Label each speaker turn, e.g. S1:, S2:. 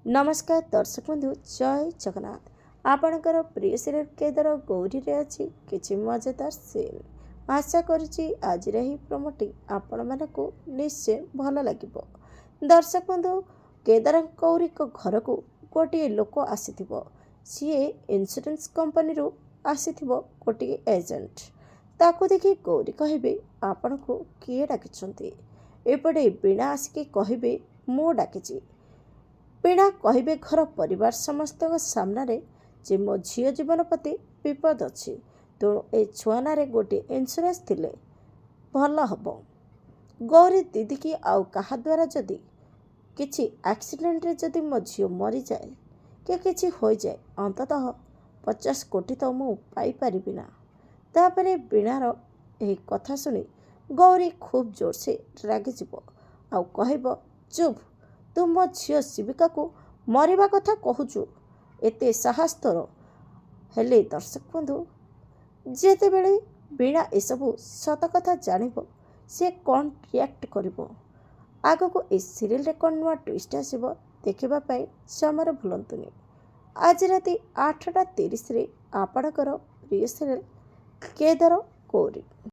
S1: नमस्कार दर्शक बंधु जय जगन्नाथ। आपणकर प्रिय सीरियल केदार गौरी रे अच्छी किछि मजेदार सीन। आशा करुच्ची आज प्रोमोटी आपण मानकु निश्चय भल लगिबो। दर्शक बंधु केदार गौरी को घर को गोटे लोक आसीथिबो। सीए इंश्योरेंस कंपनी रू आसीथिबो गोटे एजेंट। ताकू देखि गौरी कहिबे आपण को किए डाकिछंती। एपटे बिना आसिकी कहिबे मु डाकिछि। बीणा कहे घर परिवार समस्त सामने जे मो झील जीवन प्रति विपद अच्छी तेणु ए छुआ ना गोटे इन्सुरांस थिले भल हम। गौरी दीदी की आउ कहा द्वारा जदि किछि एक्सीडेंट रे जदि मो झील मरी जाए कि किछि हो जाए अंततः 50 कोटी तो मु पाई परिबि ना। तापरे बीणार एही कथा सुनी गौरी खूब जोर से रागी जीवो आउ कहब चुप तू मो झील शिविका को मरिबा कथा कहूचु एते साहस तोर। हेले दर्शक बंधु जेते बेले बीणा एसबू सत कथा जानिबो से कौन रिएक्ट करिवो आगो को ए सीरियल रे कौन नुआ ट्विस्ट आसीबो देखिबा पई समय भूलंतुनी। आज राति 8:30 रे आपणकर प्रिय सीरियल केदार गौरी।